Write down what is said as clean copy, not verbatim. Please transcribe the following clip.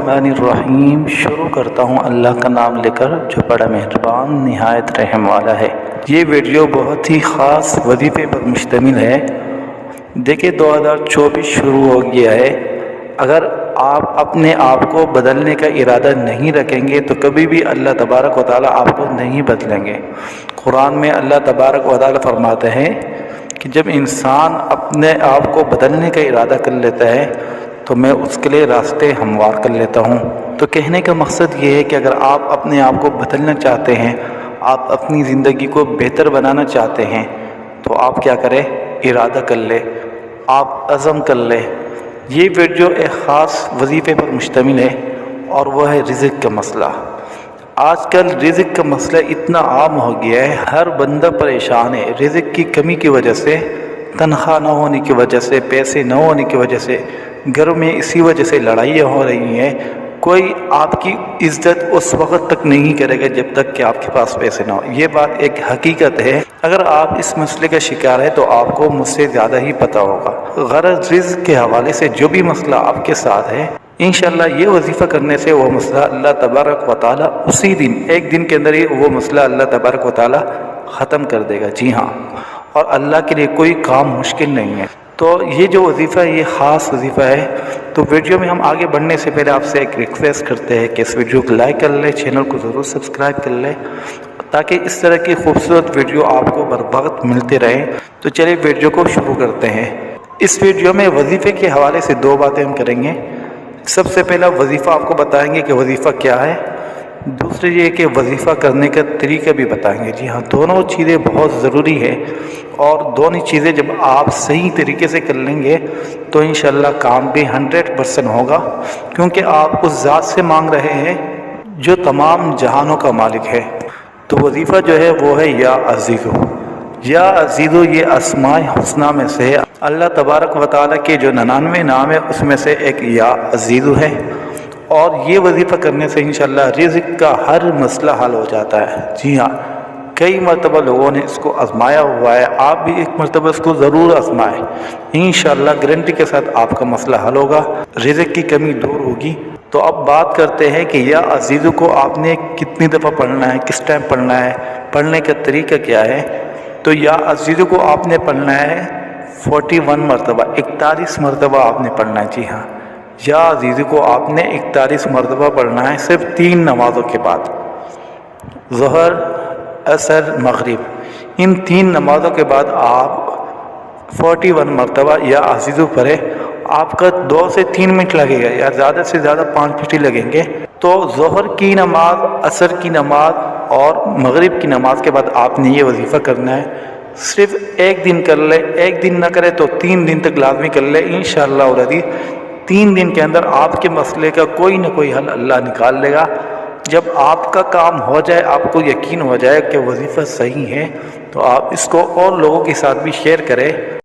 बिस्मिल्लाहिर्रहमानिर्रहीम। शुरू करता हूँ अल्लाह का नाम लेकर जो बड़ा मेहरबान निहायत रहम वाला है। ये वीडियो बहुत ही ख़ास वजीफ़े पर मुश्तमिल है। देखिए 2024 शुरू हो गया है। अगर आप अपने आप को बदलने का इरादा नहीं रखेंगे तो कभी भी अल्लाह तबारक व तआला आपको नहीं बदलेंगे। कुरान में अल्लाह तबारक व तआला फरमाते हैं कि जब इंसान अपने आप को बदलने का इरादा कर लेता है तो मैं उसके लिए रास्ते हमवार कर लेता हूँ। तो कहने का मकसद ये है कि अगर आप अपने आप को बदलना चाहते हैं, आप अपनी ज़िंदगी को बेहतर बनाना चाहते हैं, तो आप क्या करें, इरादा कर ले, आप अज़म कर ले। ये वीडियो एक ख़ास वजीफ़े पर मुश्तमिल है और वह है रिज़्क़ का मसला। आजकल रिज़्क़ का मसला इतना आम हो गया है, हर बंदा परेशान है। रिज़्क़ की कमी की वजह से, तनख्वाह न होने की वजह से, पैसे न होने की वजह से घरों में इसी वजह से लड़ाइयाँ हो रही हैं। कोई आपकी इज़्ज़त उस वक़्त तक नहीं करेगा जब तक कि आपके पास पैसे ना हो। ये बात एक हकीकत है। अगर आप इस मसले का शिकार है तो आपको मुझसे ज़्यादा ही पता होगा। गरज़ रिज़्क़ के हवाले से जो भी मसला आपके साथ है, इंशाअल्लाह ये वजीफ़ा करने से वो मसला अल्लाह तबारक व तआला उसी दिन, एक दिन के अंदर ही वो मसला अल्लाह तबारक व तआला ख़त्म कर देगा। जी हाँ, और अल्लाह के लिए कोई काम मुश्किल नहीं है। तो ये जो वजीफ़ा है ये ख़ास वजीफ़ा है। तो वीडियो में हम आगे बढ़ने से पहले आपसे एक रिक्वेस्ट करते हैं कि इस वीडियो को लाइक कर ले, चैनल को ज़रूर सब्सक्राइब कर ले, ताकि इस तरह की खूबसूरत वीडियो आपको बर वक्त मिलते रहें। तो चलिए वीडियो को शुरू करते हैं। इस वीडियो में वजीफ़े के हवाले से दो बातें हम करेंगे। सबसे पहला वजीफ़ा आपको बताएंगे कि वजीफ़ा क्या है, दूसरी ये कि वजीफ़ा करने का तरीका भी बताएंगे। जी हाँ, दोनों चीज़ें बहुत ज़रूरी है और दोनों चीज़ें जब आप सही तरीके से कर लेंगे तो इंशाअल्लाह काम भी 100% होगा, क्योंकि आप उस ज़ात से मांग रहे हैं जो तमाम जहानों का मालिक है। तो वजीफ़ा जो है वो है या अज़ीज़ो। या अज़ीज़ो ये अस्माए हुस्ना में से है। अल्लाह तबारक व तआला के जो 99 नाम है उसमें से एक या अज़ीज़ो है। और ये वजीफ़ा करने से इंशाअल्लाह रिज़्क़ का हर मसला हल हो जाता है। जी हाँ, कई मरतबा लोगों ने इसको आजमाया हुआ है। आप भी एक मरतबा इसको ज़रूर आजमाएं, इंशाअल्लाह गारंटी के साथ आपका मसला हल होगा, रिज़्क़ की कमी दूर होगी। तो अब बात करते हैं कि या अज़ीज़ो को आपने कितनी दफ़ा पढ़ना है, किस टाइम पढ़ना है, पढ़ने का तरीका क्या है। तो या अज़ीज़ो को आपने पढ़ना है 41 मरतबा, 41 मरतबा आपने पढ़ना है। जी हाँ, या अज़ीज़ो को आपने 41 मरतबा पढ़ना है, सिर्फ 3 नमाज़ों के बाद, ज़ोहर, असर, मगरिब, इन 3 नमाज़ों के बाद आप 41 मरतबा या अज़ीज़ो पढ़े। आपका 2 से 3 मिनट लगेगा या ज़्यादा से ज़्यादा 5 मिनट ही लगेंगे। तो ज़ोहर की नमाज, असर की नमाज और मगरिब की नमाज के बाद आपने ये वजीफ़ा करना है। सिर्फ एक दिन कर ले, एक दिन ना करे तो 3 दिन तक लाजमी कर ले। इंशाअल्लाह औलादी 3 दिन के अंदर आपके मसले का कोई ना कोई हल अल्लाह निकाल लेगा। जब आपका काम हो जाए, आपको यकीन हो जाए कि वजीफ़ा सही है, तो आप इसको और लोगों के साथ भी शेयर करें